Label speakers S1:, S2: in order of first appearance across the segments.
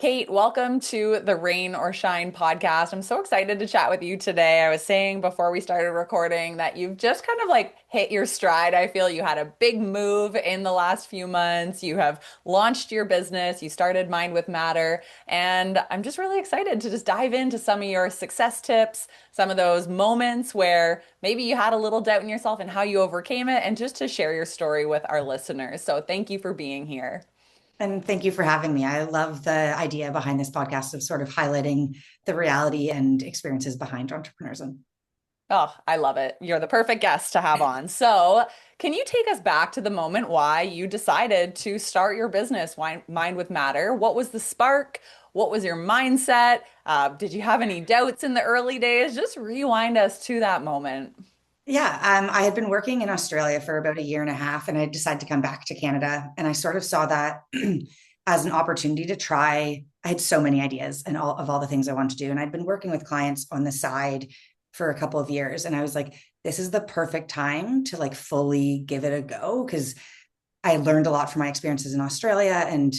S1: Cait, welcome to the Rain or Shine podcast. I'm so excited to chat with you today. I was saying before we started recording that you've just kind of like hit your stride. I feel you had a big move in the last few months. You have launched your business, you started Mind with Matter, and I'm just really excited to just dive into some of your success tips, some of those moments where maybe you had a little doubt in yourself and how you overcame it, and just to share your story with our listeners. So thank you for being here.
S2: And thank you for having me. I love the idea behind this podcast of sort of highlighting the reality and experiences behind entrepreneurship.
S1: Oh, I love it. You're the perfect guest to have on. So, can you take us back to the moment why you decided to start your business, Mind with Matter? What was the spark? What was your mindset? Did you have any doubts in the early days? Just rewind us to that moment.
S2: Yeah, I had been working in Australia for about a year and a half, and I decided to come back to Canada. And I sort of saw that as an opportunity to try. I had so many ideas and all the things I wanted to do, and I'd been working with clients on the side for a couple of years, and I was like, this is the perfect time to like fully give it a go because I learned a lot from my experiences in Australia. And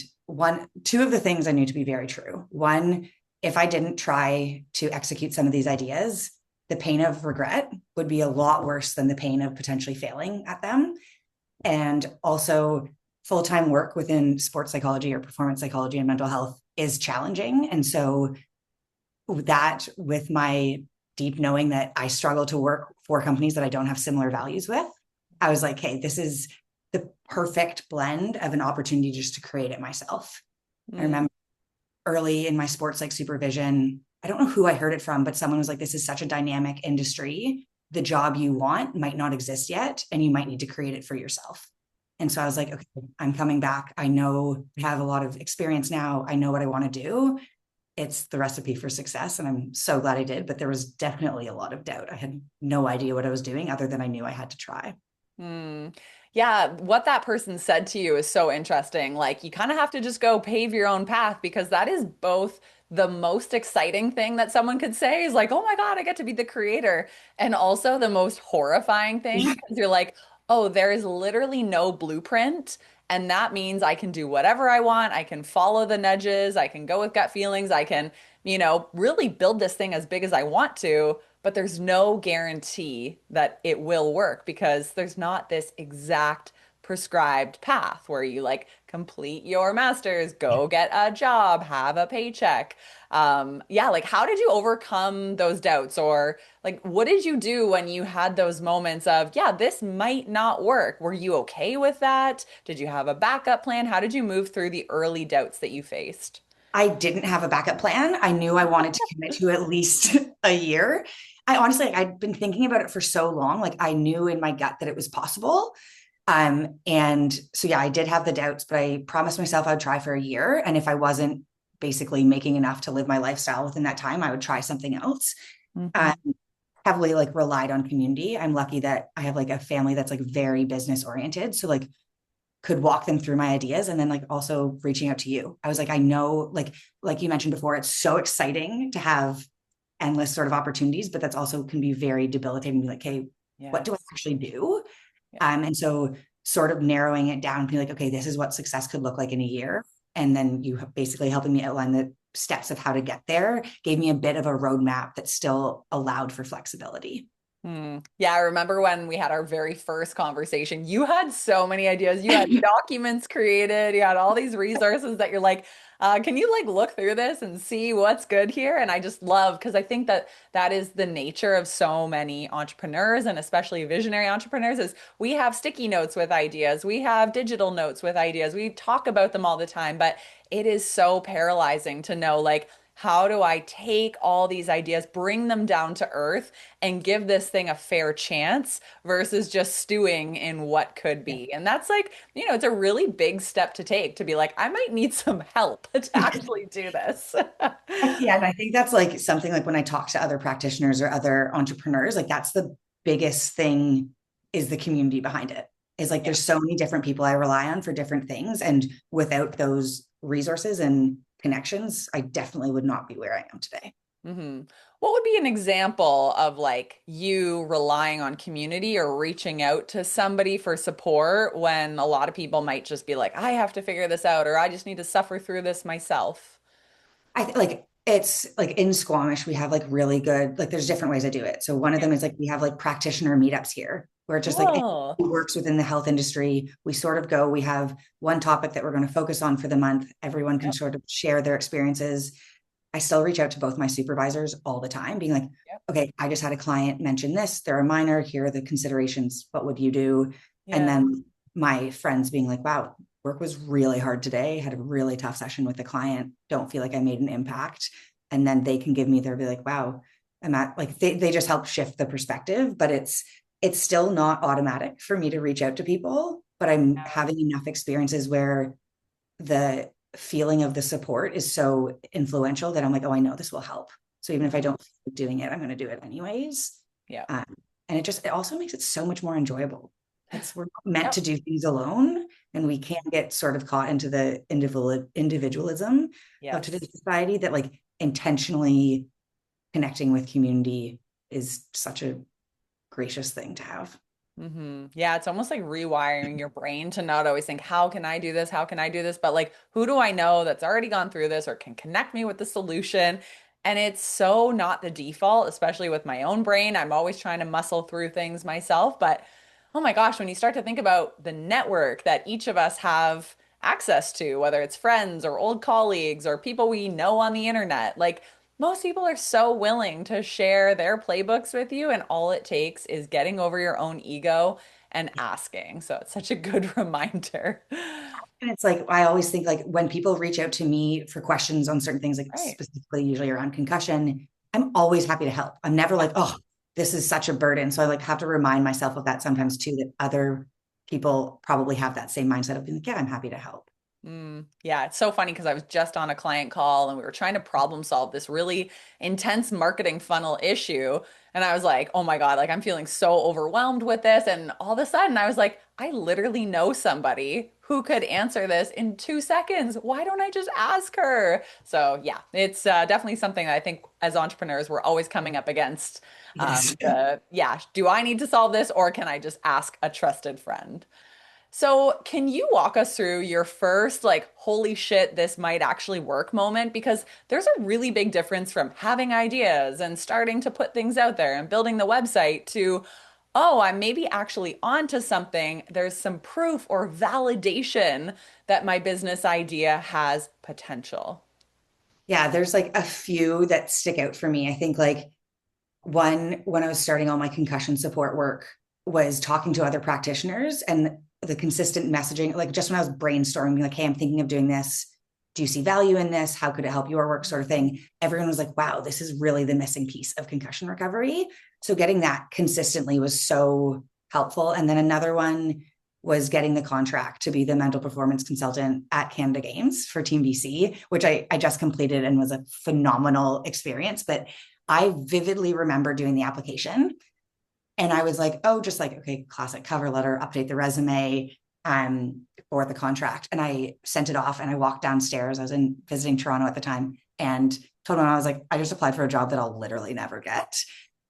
S2: two of the things I knew to be very true. One, if I didn't try to execute some of these ideas, the pain of regret would be a lot worse than the pain of potentially failing at them. And also, full time work within sports psychology or performance psychology and mental health is challenging. And so, that with my deep knowing that I struggle to work for companies that I don't have similar values with, I was like, hey, this is the perfect blend of an opportunity just to create it myself. I
S1: Mm.
S2: remember early in my sports like supervision, I don't know who I heard it from, but someone was like, this is such a dynamic industry. The job you want might not exist yet, and you might need to create it for yourself. And so I was like, okay, I'm coming back. I know I have a lot of experience now. I know what I want to do. It's the recipe for success. And I'm so glad I did. But there was definitely a lot of doubt. I had no idea what I was doing other than I knew I had to try.
S1: Hmm. Yeah, what that person said to you is so interesting. Like, you kind of have to just go pave your own path because that is both the most exciting thing that someone could say is like, oh my God, I get to be the creator. And also the most horrifying thing because you're like, oh, there is literally no blueprint. And that means I can do whatever I want. I can follow the nudges. I can go with gut feelings. I can, really build this thing as big as I want to, but there's no guarantee that it will work because there's not this exact prescribed path where you like complete your master's, go get a job, have a paycheck. Yeah, like how did you overcome those doubts? Or like what did you do when you had those moments of, yeah, this might not work? Were you okay with that? Did you have a backup plan? How did you move through the early doubts that you faced?
S2: I didn't have a backup plan. I knew I wanted to commit to at least a year. I honestly, I'd been thinking about it for so long. Like I knew in my gut that it was possible. And so yeah, I did have the doubts, but I promised myself I would try for a year. And if I wasn't basically making enough to live my lifestyle within that time, I would try something else.
S1: Mhm.
S2: Um, Heavily like relied on community. I'm lucky that I have like a family that's like very business oriented. So like could walk them through my ideas and then like also reaching out to you. I was like, I know like you mentioned before, it's so exciting to have endless sort of opportunities, but that's also can be very debilitating. Be like, hey, what do I
S1: Yes.
S2: actually do?
S1: Yeah.
S2: And so sort of narrowing it down, be like, okay, this is what success could look like in a year. And then you basically helping me outline the steps of how to get there gave me a bit of a roadmap that still allowed for flexibility.
S1: Hmm. Yeah, I remember when we had our very first conversation, you had so many ideas. You had documents created, you had all these resources that you're like, can you like look through this and see what's good here? And I just love because I think that that is the nature of so many entrepreneurs and especially visionary entrepreneurs is we have sticky notes with ideas, we have digital notes with ideas, we talk about them all the time, but it is so paralyzing to know like, how do I take all these ideas, bring them down to earth? And give this thing a fair chance versus just stewing in what could
S2: Yeah.
S1: be. And that's like, it's a really big step to take to be like, I might need some help to actually do this.
S2: Yeah, and I think that's like something like when I talk to other practitioners or other entrepreneurs, like that's the biggest thing is the community behind it. Is like
S1: Yeah.
S2: there's so many different people I rely on for different things. And without those resources and connections, I definitely would not be where I am today.
S1: Hmm. What would be an example of like you relying on community or reaching out to somebody for support when a lot of people might just be like, I have to figure this out or I just need to suffer through this myself?
S2: I think like it's like in Squamish, we have like really good, like there's different ways I do it. So one of
S1: Yeah.
S2: them is like we have like practitioner meetups here where it's just like anyone
S1: Cool.
S2: who works within the health industry. We sort of go, we have one topic that we're going to focus on for the month. Everyone can
S1: Yep.
S2: sort of share their experiences. I still reach out to both my supervisors all the time, being like,
S1: Yep.
S2: okay, I just had a client mention this. They're a minor. Here are the considerations. What would you do? And
S1: Yeah.
S2: then my friends being like, wow, work was really hard today. Had a really tough session with the client. Don't feel like I made an impact. And then they can give me, they'll be like, wow, I'm at like, they just help shift the perspective, but it's still not automatic for me to reach out to people, but I'm having enough experiences where the feeling of the support is so influential that I'm like, oh, I know this will help. So even if I
S1: Mhm.
S2: don't feel like doing it, I'm going to do it anyways.
S1: Yeah.
S2: Um, and it also makes it so much more enjoyable. We're not meant to
S1: Yep.
S2: do things alone, and we can get sort of caught into the individualism of
S1: Yes.
S2: today's society that like intentionally connecting with community is such a gracious thing to have.
S1: Yeah, it's almost like rewiring your brain to not always think, how can I do this? How can I do this? But like, who do I know that's already gone through this or can connect me with the solution? And it's so not the default, especially with my own brain. I'm always trying to muscle through things myself. But oh my gosh, when you start to think about the network that each of us have access to, whether it's friends or old colleagues or people we know on the internet, like most people are so willing to share their playbooks with you, and all it takes is getting over your own ego and asking. So it's such a good reminder.
S2: And it's like, I always think like when people reach out to me for questions on certain things, like
S1: Right.
S2: specifically usually around concussion, I'm always happy to help. I'm never like, oh, this is such a burden. So I like have to remind myself of that sometimes too, that other people probably have that same mindset of being like, yeah, I'm happy to help.
S1: Yeah, it's so funny because I was just on a client call and we were trying to problem solve this really intense marketing funnel issue. And I was like, oh my God, like I'm feeling so overwhelmed with this. And all of a sudden I was like, I literally know somebody who could answer this in 2 seconds. Why don't I just ask her? So yeah, it's definitely something that I think as entrepreneurs we're always coming up against.
S2: Yes.
S1: Yeah, do I need to solve this or can I just ask a trusted friend? So, can you walk us through your first, like, holy shit, this might actually work moment? Because there's a really big difference from having ideas and starting to put things out there and building the website to, oh, I'm maybe actually onto something. There's some proof or validation that my business idea has potential.
S2: Yeah, there's like a few that stick out for me. I think like one, when I was starting all my concussion support work, was talking to other practitioners and the consistent messaging. Like just when I was brainstorming, like, hey, I'm thinking of doing this. Do you see value in this? How could it help your work? Sort of thing. Everyone was like, wow, this is really the missing piece of concussion recovery. So getting that consistently was so helpful. And then another one was getting the contract to be the mental performance consultant at Canada Games for Team BC, which I just completed and was a phenomenal experience. But I vividly remember doing the application and I was like, oh, just like, okay, classic cover letter, update the resume for the contract. And I sent it off and I walked downstairs. I was in visiting Toronto at the time and told him, I was like, I just applied for a job that I'll literally never get.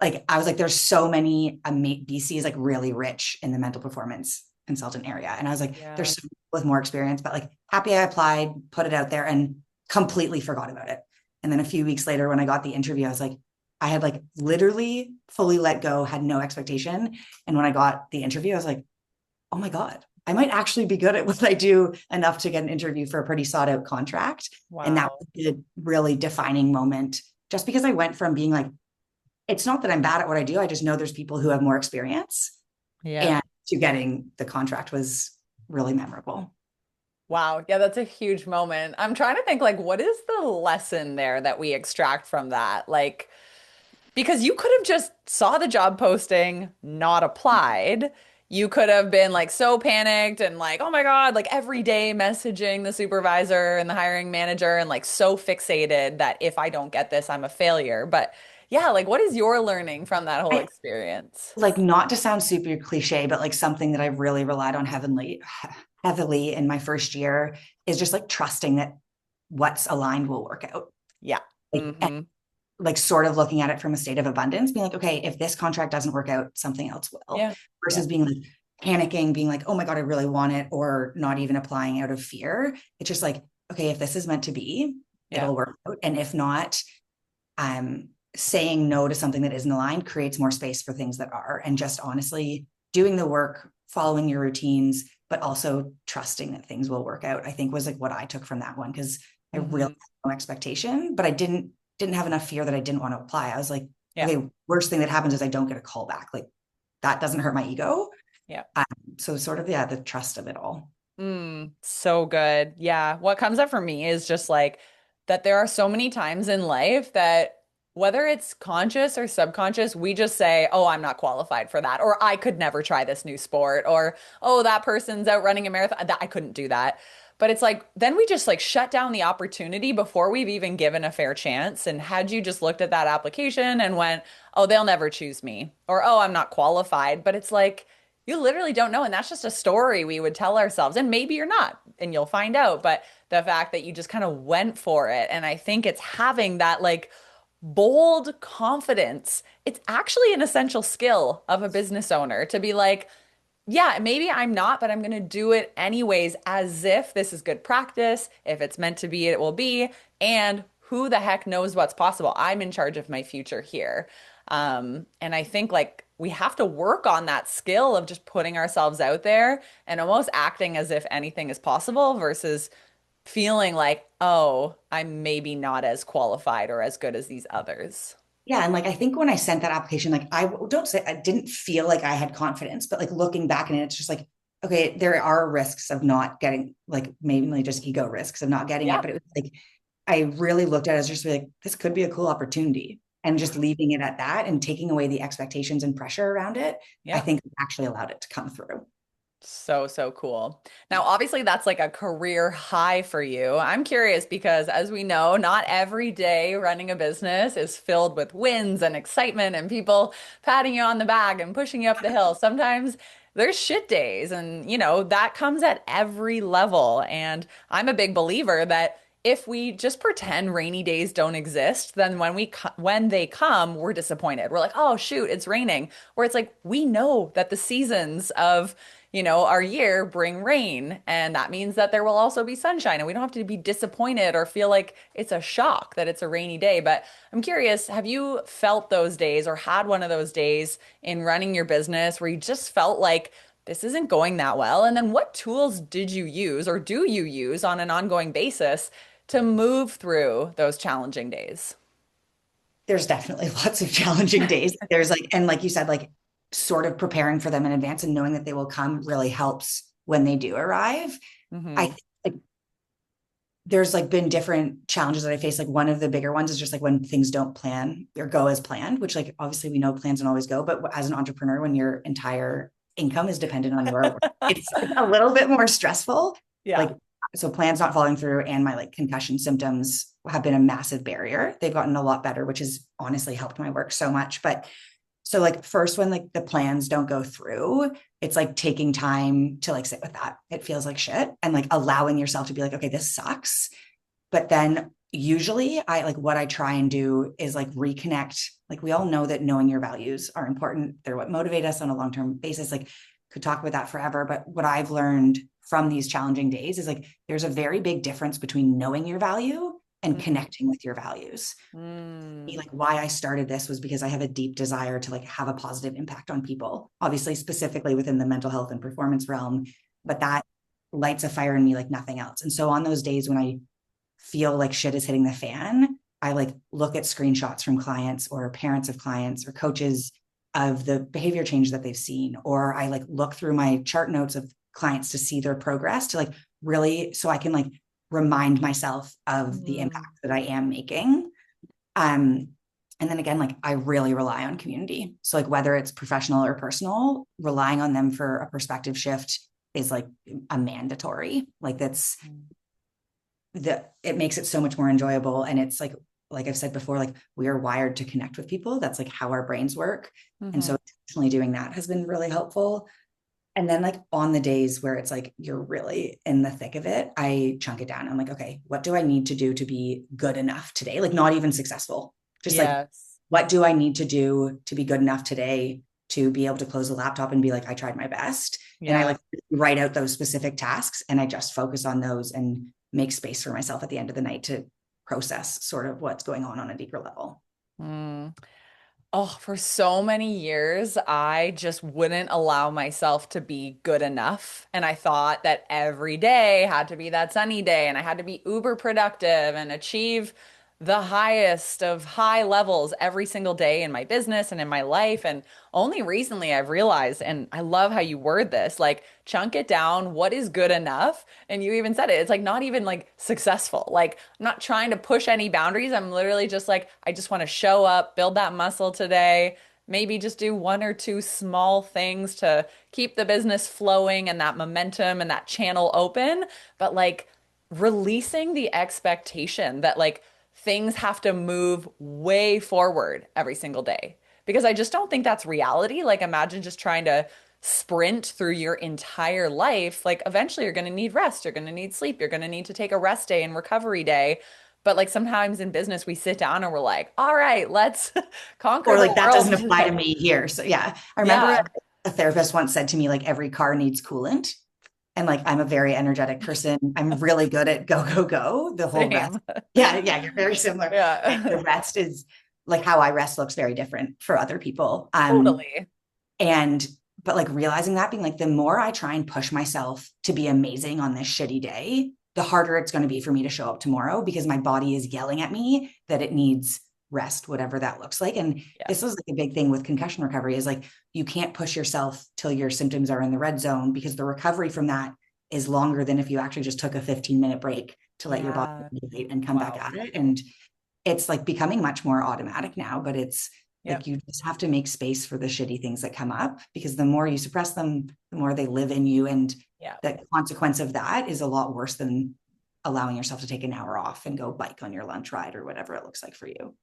S2: Like, I was like, there's so many, BC is like really rich in the mental performance consultant area. And I was like, there's
S1: Yeah.
S2: some with more experience, but like happy I applied, put it out there and completely forgot about it. And then a few weeks later, when I got the interview, I was like, I had like literally fully let go, had no expectation. And when I got the interview, I was like, oh my God, I might actually be good at what I do enough to get an interview for a pretty sought out contract. And that
S1: Wow.
S2: was a really defining moment just because I went from being like, it's not that I'm bad at what I do. I just know there's people who have more experience.
S1: Yeah.
S2: And to getting the contract was really memorable.
S1: Wow. Yeah, that's a huge moment. I'm trying to think like what is the lesson there that we extract from that? Like because you could have just saw the job posting, not applied. You could have been like so panicked and like, oh my God, like every day messaging the supervisor and the hiring manager and like so fixated that if I don't get this, I'm a failure. But yeah, like what is your learning from that whole
S2: I
S1: experience?
S2: like not to sound super cliche, but like something that I've really relied on heavily in my first year is just like trusting that what's aligned will work out.
S1: Yeah.
S2: Like, and
S1: Hmm.
S2: like sort of looking at it from a state of abundance, being like, okay, if this contract doesn't work out, something else will,
S1: Yeah. Yeah.
S2: versus being like panicking, being like, oh my God, I really want it, or not even applying out of fear. It's just like, okay, if this is meant to be,
S1: Yeah.
S2: it'll work out. And if not, saying no to something that isn't aligned creates more space for things that are. And just honestly doing the work, following your routines, but also trusting that things will work out, I think was like what I took from that one. Cause I really
S1: Hmm.
S2: had no expectation, but I didn't have enough fear that I didn't want to apply. I was like,
S1: Yeah.
S2: okay, worst thing that happens is I don't get a call back. Like that doesn't hurt my ego.
S1: Yeah.
S2: Um, so sort of, yeah, the trust of it all.
S1: So good. Yeah. What comes up for me is just like that there are so many times in life that whether it's conscious or subconscious, we just say, oh, I'm not qualified for that, or I could never try this new sport, or oh, that person's out running a marathon. That I couldn't do that. But it's like then we just like shut down the opportunity before we've even given a fair chance. And had you just looked at that application and went, oh, they'll never choose me, or oh, I'm not qualified. But it's like you literally don't know. And that's just a story we would tell ourselves. And maybe you're not, and you'll find out. But the fact that you just kind of went for it. And I think it's having that like bold confidence. It's actually an essential skill of a business owner to be like, yeah, maybe I'm not, but I'm going to do it anyways, as if this is good practice. If it's meant to be, it will be. And who the heck knows what's possible? I'm in charge of my future here. And I think like we have to work on that skill of just putting ourselves out there and almost acting as if anything is possible versus feeling like, oh, I'm maybe not as qualified or as good as these others.
S2: Yeah. And like, I think when I sent that application, like, I don't say I didn't feel like I had confidence, but like looking back in it, it's just like, okay, there are risks of not getting, like, mainly just ego risks of not getting it.
S1: Yeah.
S2: But it was like, I really looked at it as just like, this could be a cool opportunity. And just leaving it at that and taking away the expectations and pressure around it, I
S1: Yeah.
S2: think actually allowed it to come through.
S1: So, so cool. Now, obviously, that's like a career high for you. I'm curious because, as we know, not every day running a business is filled with wins and excitement and people patting you on the back and pushing you up the hill. Sometimes there's shit days, and that comes at every level. And I'm a big believer that if we just pretend rainy days don't exist, then when they come, we're disappointed. We're like, "Oh shoot, it's raining." Where it's like we know that the seasons of our year bring rain. And that means that there will also be sunshine. And we don't have to be disappointed or feel like it's a shock that it's a rainy day. But I'm curious, have you felt those days or had one of those days in running your business where you just felt like this isn't going that well? And then what tools did you use or do you use on an ongoing basis to move through those challenging days?
S2: There's definitely lots of challenging days. There's like, and like you said, like sort of preparing for them in advance and knowing that they will come really helps when they do arrive. I
S1: Hmm.
S2: think like there's like been different challenges that I face. Like one of the bigger ones is just like when things don't plan or go as planned, which like obviously we know plans don't always go, but as an entrepreneur, when your entire income is dependent on your work, it's a little bit more stressful.
S1: Yeah.
S2: Like, so plans not falling through and my like concussion symptoms have been a massive barrier. They've gotten a lot better, which has honestly helped my work so much. But so like first when like the plans don't go through, it's like taking time to like sit with that. It feels like shit and like allowing yourself to be like, okay, this sucks. But then usually I like what I try and do is like reconnect. Like we all know that knowing your values are important. They're what motivate us on a long-term basis. Like could talk about that forever. But what I've learned from these challenging days is like there's a very big difference between knowing your value and connecting with your values.
S1: Mm.
S2: Like why I started this was because I have a deep desire to like have a positive impact on people, obviously specifically within the mental health and performance realm, but that lights a fire in me like nothing else. And so on those days when I feel like shit is hitting the fan, I like look at screenshots from clients or parents of clients or coaches of the behavior change that they've seen, or I like look through my chart notes of clients to see their progress to like really so I can like remind myself of the
S1: Mm.
S2: impact that I am making. Um, and then again, like I really rely on community. So like whether it's professional or personal, relying on them for a perspective shift is like a mandatory. Like that's it makes it so much more enjoyable. And it's like I've said before, like we are wired to connect with people. That's like how our brains work. And
S1: Hmm.
S2: so intentionally doing that has been really helpful. And then like on the days where it's like you're really in the thick of it, I chunk it down. I'm like, okay, what do I need to do to be good enough today? Like not even successful. Just like
S1: Yes.
S2: what do I need to do to be good enough today to be able to close the laptop and be like, I tried my best. And I
S1: Yeah.
S2: like write out those specific tasks and I just focus on those and make space for myself at the end of the night to process sort of what's going on a deeper level.
S1: Mm. Oh, for so many years, I just wouldn't allow myself to be good enough. And I thought that every day had to be that sunny day and I had to be uber productive and achieve the highest of high levels every single day in my business and in my life. And only recently I've realized, and I love how you word this, like chunk it down. What is good enough? And you even said it. It's like not even like successful. Like I'm not trying to push any boundaries. I'm literally just like, I just want to show up, build that muscle today. Maybe just do one or two small things to keep the business flowing and that momentum and that channel open. But like releasing the expectation that like things have to move way forward every single day. Because I just don't think that's reality. Like imagine just trying to sprint through your entire life. Like eventually you're going to need rest, you're going to need sleep, you're going to need to take a rest day and recovery day. But like sometimes in business we sit down and we're like, "All right, let's conquer
S2: Or
S1: the
S2: like that
S1: world
S2: doesn't apply to
S1: today."
S2: me here. So yeah, I remember
S1: Yeah,
S2: a therapist once said to me, like, every car needs coolant. And like, I'm a very energetic person. I'm really good at go, go, go. The whole rest.
S1: same.
S2: Yeah. Yeah. You're very similar. And the
S1: Yeah.
S2: rest is like how I rest looks very different for other people.
S1: Totally.
S2: And, but like realizing that being like, the more I try and push myself to be amazing on this shitty day, the harder it's going to be for me to show up tomorrow because my body is yelling at me that it needs rest, whatever that looks like. And this was
S1: Yes.
S2: like a big thing with concussion recovery is like, you can't push yourself till your symptoms are in the red zone because the recovery from that is longer than if you actually just took a 15-minute break to let your body
S1: Yeah.
S2: regulate and come back
S1: Wow.
S2: at it. And it's like becoming much more automatic now, but it's like
S1: Yep.
S2: you just have to make space for the shitty things that come up because the more you suppress them, the more they live in you. And
S1: Yeah.
S2: the consequence of that is a lot worse than allowing yourself to take an hour off and go bike on your lunch ride or whatever it looks like for you.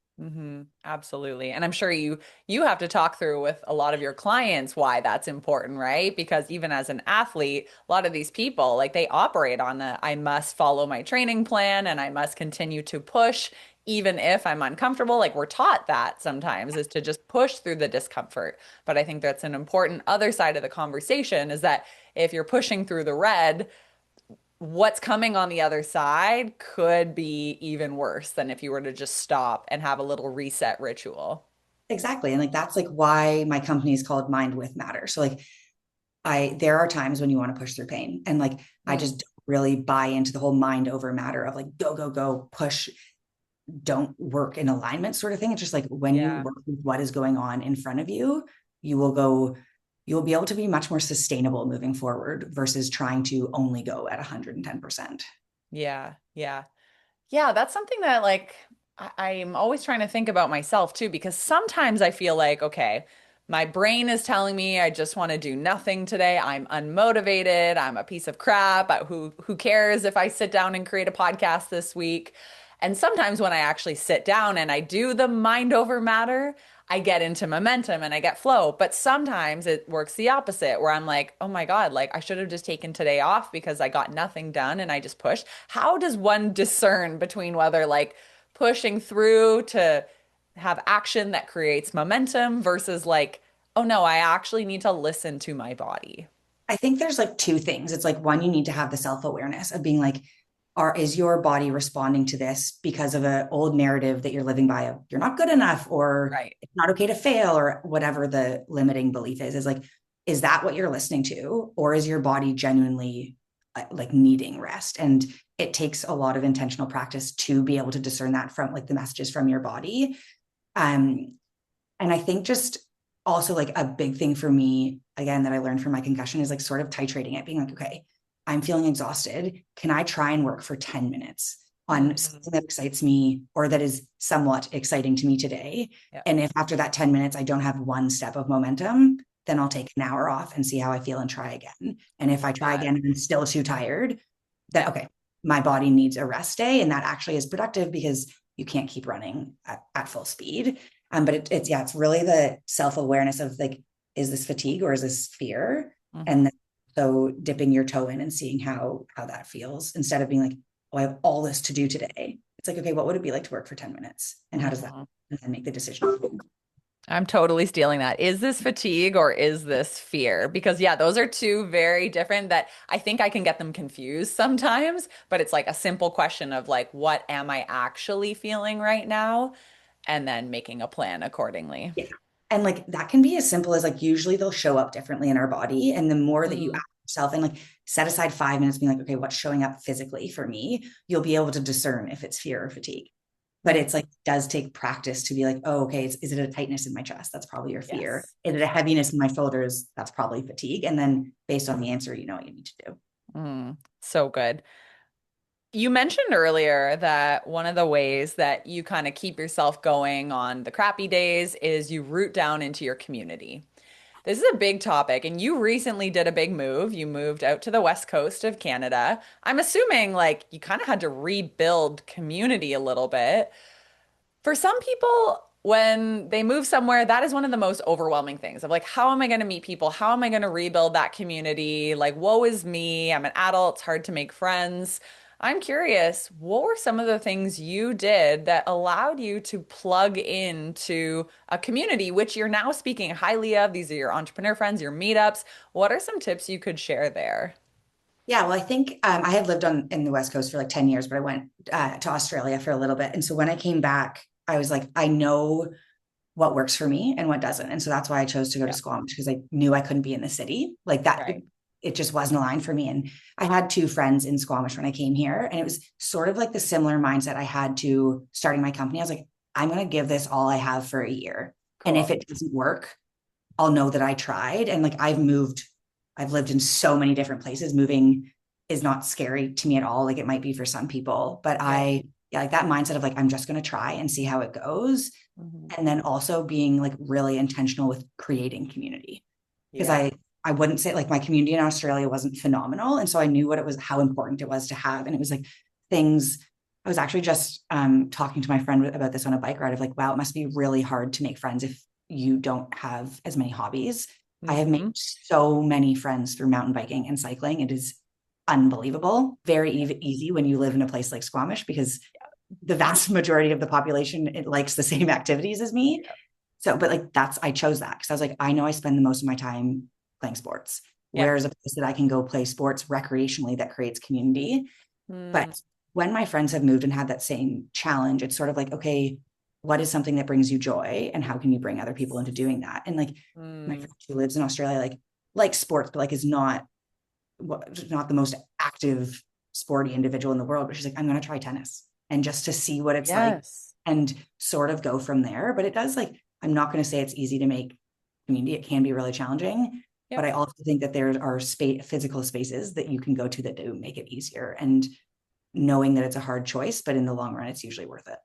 S1: Absolutely. And I'm sure you have to talk through with a lot of your clients why that's important, right? Because even as an athlete, a lot of these people, like they operate on the I must follow my training plan and I must continue to push even if I'm uncomfortable. Like we're taught that sometimes is to just push through the discomfort. But I think that's an important other side of the conversation is that if you're pushing through the red, what's coming on the other side could be even worse than if you were to just stop and have a little reset ritual.
S2: Exactly. And like that's like why my company is called Mind with Matter. So like there are times when you want to push through pain and like I
S1: Mm,
S2: just don't really buy into the whole mind over matter of like go, go, go, push, don't work in alignment sort of thing. It's just like when you
S1: yeah.
S2: work with what is going on in front of you, you will go, you'll be able to be much more sustainable moving forward versus trying to only go at 110%.
S1: Yeah. Yeah. Yeah, that's something that like I'm always trying to think about myself too, because sometimes I feel like, okay, my brain is telling me I just want to do nothing today. I'm unmotivated. I'm a piece of crap. Who cares if I sit down and create a podcast this week? And sometimes when I actually sit down and I do the mind over matter, I get into momentum and I get flow. But sometimes it works the opposite, where I'm like, oh my God, like I should have just taken today off because I got nothing done and I just pushed. How does one discern between whether like pushing through to have action that creates momentum versus like, oh no, I actually need to listen to my body?
S2: I think there's like two things. It's like one, you need to have the self-awareness of being like, is your body responding to this because of an old narrative that you're living by of you're not good enough or
S1: Right.
S2: it's not okay to fail or whatever the limiting belief is like, is that what you're listening to? Or is your body genuinely like needing rest? And it takes a lot of intentional practice to be able to discern that from like the messages from your body. Um, and I think just also like a big thing for me, again, that I learned from my concussion is like sort of titrating it, being like, okay, I'm feeling exhausted. Can I try and work for 10 minutes on
S1: Mhm.
S2: something that excites me or that is somewhat exciting to me today?
S1: Yeah.
S2: And if after that 10 minutes I don't have one step of momentum, then I'll take an hour off and see how I feel and try again. And if I
S1: Love
S2: try
S1: that.
S2: again and I'm still too tired, then
S1: Yeah.
S2: okay, my body needs a rest day. And that actually is productive because you can't keep running at full speed. But it's yeah, it's really the self-awareness of like, is this fatigue or is this fear? And
S1: Hmm.
S2: then so dipping your toe in and seeing how that feels instead of being like, oh, I have all this to do today. It's like, okay, what would it be like to work for 10 minutes? And how does that
S1: Hmm.
S2: and then make the decision?
S1: I'm totally stealing that. Is this fatigue or is this fear? Because yeah, those are two very different that I think I can get them confused sometimes, but it's like a simple question of like, what am I actually feeling right now? And then making a plan accordingly.
S2: Yeah. And like that can be as simple as like usually they'll show up differently in our body. And the more that you
S1: Mm,
S2: ask yourself and like set aside 5 minutes being like, okay, what's showing up physically for me? You'll be able to discern if it's fear or fatigue. But
S1: mm,
S2: it's like does take practice to be like, oh, okay, is it a tightness in my chest? That's probably your fear.
S1: yes.
S2: Is it a heaviness in my shoulders? That's probably fatigue. And then based on the answer, you know what you need to do.
S1: So good. You mentioned earlier that one of the ways that you kind of keep yourself going on the crappy days is you root down into your community. This is a big topic, and you recently did a big move. You moved out to the west coast of Canada. I'm assuming like you kind of had to rebuild community a little bit. For some people, when they move somewhere, that is one of the most overwhelming things of like, how am I going to meet people? How am I going to rebuild that community? Like, woe is me. I'm an adult. It's hard to make friends. I'm curious, what were some of the things you did that allowed you to plug into a community, which you're now speaking highly of? These are your entrepreneur friends, your meetups. What are some tips you could share there?
S2: Yeah, well, I think I had lived on in the West Coast for like 10 years, but I went to Australia for a little bit. And so when I came back, I was like, I know what works for me and what doesn't. And so that's why I chose to go to
S1: Yeah,
S2: Squamish because I knew I couldn't be in the city. Like that,
S1: right.
S2: it just wasn't aligned for me. And I had two friends in Squamish when I came here. And it was sort of like the similar mindset I had to starting my company. I was like, I'm going to give this all I have for a year. And if
S1: Cool.
S2: it doesn't work, I'll know that I tried. And like I've lived in so many different places. Moving is not scary to me at all. Like it might be for some people, but
S1: Yeah.
S2: yeah, like that mindset of like, I'm just going to try and see how it goes.
S1: Mhm.
S2: And then also being like really intentional with creating community. Because
S1: Yeah.
S2: I wouldn't say like my community in Australia wasn't phenomenal. And so I knew what it was, how important it was to have. And it was like things, I was actually just talking to my friend about this on a bike ride of like, wow, it must be really hard to make friends if you don't have as many hobbies. I have made
S1: Hmm.
S2: so many friends through mountain biking and cycling. It is unbelievable. Very easy when you live in a place like Squamish because the vast majority of the population it likes the same activities as me.
S1: Yeah.
S2: So, but like I chose that because I was like, I know I spend the most of my time playing sports.
S1: Yeah.
S2: Where's a place that I can go play sports recreationally that creates community?
S1: Mm,
S2: But when my friends have moved and had that same challenge, it's sort of like, okay, what is something that brings you joy and how can you bring other people into doing that? And like my
S1: mm,
S2: friend who lives in Australia, like sports, but like is not the most active sporty individual in the world, but she's like, I'm going to try tennis and just to see what it's like
S1: yes.
S2: and sort of go from there. But it does like, I'm not going to say it's easy to make community. It can be really challenging. But
S1: Yep.
S2: I also think that there are physical spaces that you can go to that do make it easier. And knowing that it's a hard choice, but in the long run, it's usually worth it.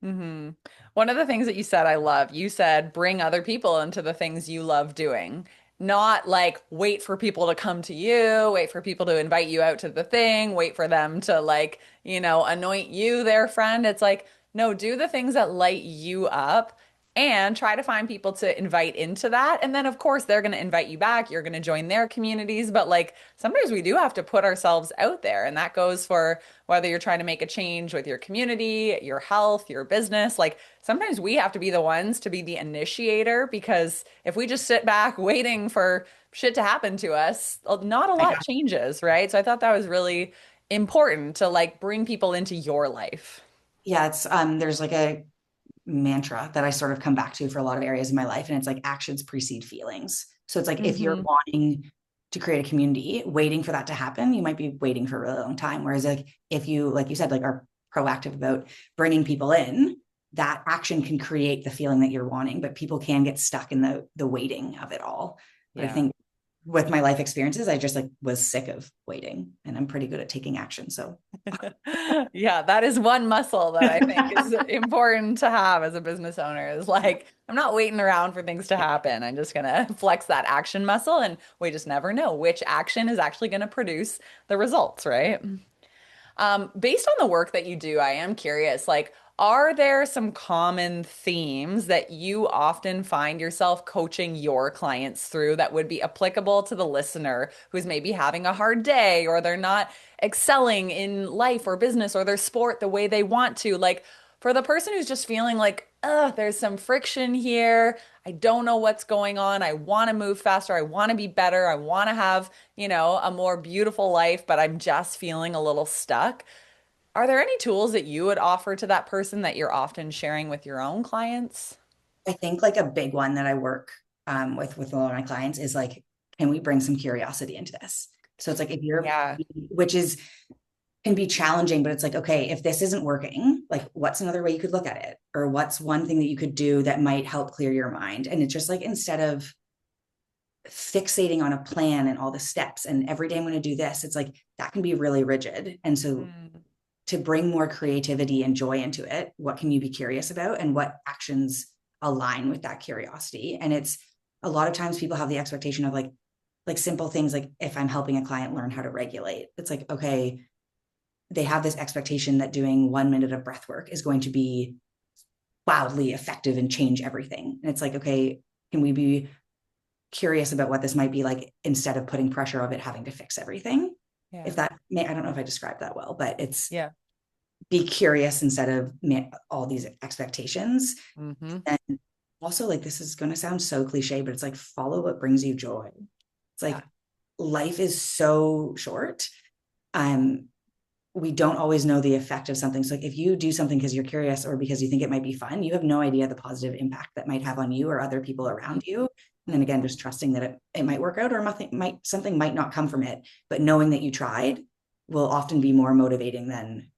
S1: Hmm. One of the things that you said I love, you said bring other people into the things you love doing. Not like wait for people to come to you, wait for people to invite you out to the thing, wait for them to like, anoint you their friend. It's like, no, do the things that light you up and try to find people to invite into that. And then, of course, they're going to invite you back. You're going to join their communities. But like sometimes we do have to put ourselves out there. And that goes for whether you're trying to make a change with your community, your health, your business. Like sometimes we have to be the ones to be the initiator because if we just sit back waiting for shit to happen to us, not a lot changes, right? So I thought that was really important to like bring people into your life.
S2: Yeah, it's there's like a mantra that I sort of come back to for a lot of areas of my life. And it's like actions precede feelings. So it's like if you're
S1: Hmm.
S2: wanting to create a community, waiting for that to happen, you might be waiting for a really long time. Whereas like if you, like you said, like are proactive about bringing people in, that action can create the feeling that you're wanting, but people can get stuck in the waiting of it all. But I
S1: Yeah.
S2: think with my life experiences, I just like was sick of waiting and I'm pretty good at taking action. So
S1: Yeah, that is one muscle that I think is important to have as a business owner is
S2: yeah.
S1: like, I'm not waiting around for things to happen. I'm just gonna flex that action muscle and we just never know which action is actually gonna produce the results, right? Based on the work that you do, I am curious, like, are there some common themes that you often find yourself coaching your clients through that would be applicable to the listener who's maybe having a hard day or they're not excelling in life or business or their sport the way they want to? Like, for the person who's just feeling like, there's some friction here. I don't know what's going on. I want to move faster. I want to be better. I want to have, a more beautiful life, but I'm just feeling a little stuck. Are there any tools that you would offer to that person that you're often sharing with your own clients?
S2: I think like a big one that I work with a lot of my clients is like, can we bring some curiosity into this? So it's like if you're,
S1: Yeah.
S2: which is can be challenging, but it's like, okay, if this isn't working, like what's another way you could look at it? Or what's one thing that you could do that might help clear your mind? And it's just like instead of fixating on a plan and all the steps and every day I'm going to do this, it's like that can be really rigid. And so
S1: Mm,
S2: to bring more creativity and joy into it, what can you be curious about and what actions align with that curiosity? And it's a lot of times people have the expectation of like simple things like if I'm helping a client learn how to regulate, it's like, okay, they have this expectation that doing 1 minute of breath work is going to be wildly effective and change everything. And it's like, okay, can we be curious about what this might be like instead of putting pressure of it having to fix everything?
S1: yeah.
S2: If that may, I don't know if I described that well, but it's
S1: Yeah.
S2: be curious instead of all these expectations.
S1: Hmm.
S2: And also, like, this is going to sound so cliche, but it's like follow what brings you joy. It's
S1: Yeah.
S2: like life is so short. Um, we don't always know the effect of something. So like if you do something because you're curious or because you think it might be fun, you have no idea the positive impact that might have on you or other people around you. And then again, just trusting that it might work out or something might not come from it. But knowing that you tried will often be more motivating than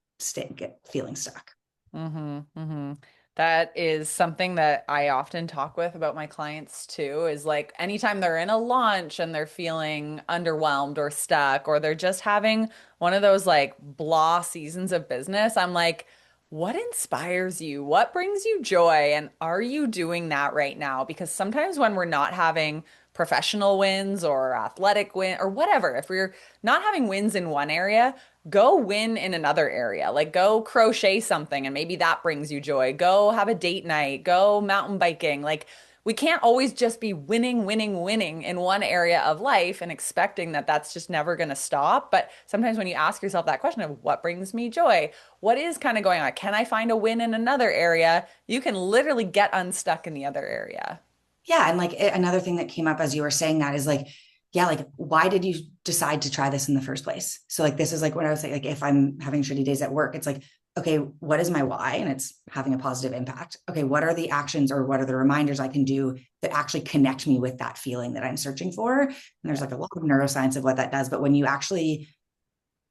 S2: feeling stuck.
S1: Hmm. Hmm. That is something that I often talk with about my clients too, is like anytime they're in a launch and they're feeling underwhelmed or stuck, or they're just having one of those like blah seasons of business, I'm like, what inspires you? What brings you joy? And are you doing that right now? Because sometimes when we're not having professional wins or athletic win or whatever, if we're not having wins in one area, go win in another area. Like go crochet something and maybe that brings you joy. Go have a date night, go mountain biking. Like we can't always just be winning, winning, winning in one area of life and expecting that that's just never going to stop. But sometimes when you ask yourself that question of what brings me joy, what is kind of going on? Can I find a win in another area? You can literally get unstuck in the other area.
S2: Yeah. And like another thing that came up as you were saying that is like, yeah, like why did you decide to try this in the first place? So like this is like what I was saying, like if I'm having shitty days at work, it's like, okay, what is my why? And it's having a positive impact. Okay, what are the actions or what are the reminders I can do that actually connect me with that feeling that I'm searching for? And there's
S1: Yeah.
S2: like a lot of neuroscience of what that does. But when you actually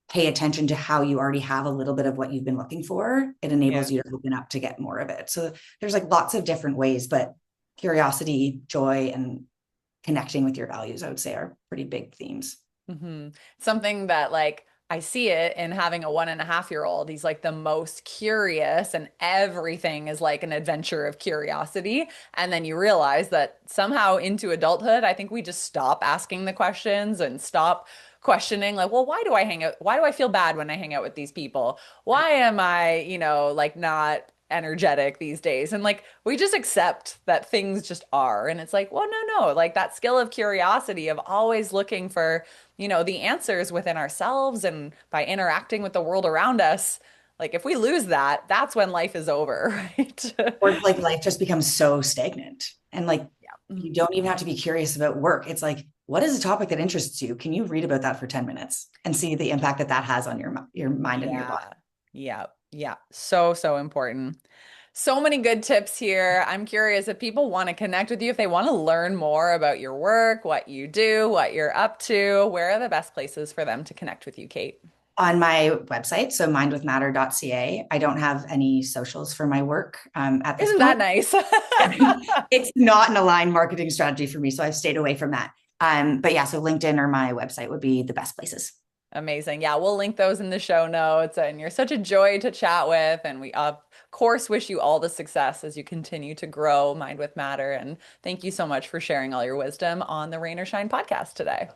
S2: pay attention to how you already have a little bit of what you've been looking for, it
S1: Yeah.
S2: enables you to open up to get more of it. So there's like lots of different ways, but curiosity, joy, and connecting with your values, I would say, are pretty big themes.
S1: Hmm. Something that like I see it in having a 1.5-year-old. He's like the most curious, and everything is like an adventure of curiosity. And then you realize that somehow into adulthood, I think we just stop asking the questions and stop questioning, like, well, why do I hang out? Why do I feel bad when I hang out with these people? Why am I, like not energetic these days? And like we just accept that things just are. And it's like, well, no, no, like that skill of curiosity of always looking for the answers within ourselves and by interacting with the world around us. Like if we lose that, that's when life is over, right?
S2: Or like life just becomes so stagnant. And like
S1: Yeah.
S2: you don't even have to be curious about work. It's like, what is a topic that interests you? Can you read about that for 10 minutes and see the impact that that has on your mind and your body?
S1: Yeah. Yeah. Yeah. So, so important. So many good tips here. I'm curious if people want to connect with you, if they want to learn more about your work, what you do, what you're up to, where are the best places for them to connect with you, Cait?
S2: On my website, so mindwithmatter.ca, I don't have any socials for my work at this
S1: Isn't that
S2: point.
S1: nice?
S2: It's not an aligned marketing strategy for me, so I've stayed away from that. But yeah, so LinkedIn or my website would be the best places.
S1: Amazing. Yeah, we'll link those in the show notes. And you're such a joy to chat with. And we, of course, wish you all the success as you continue to grow Mind with Matter. And thank you so much for sharing all your wisdom on the Rain or Shine podcast today.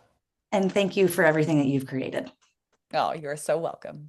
S2: And thank you for everything that you've created.
S1: Oh, you're so welcome.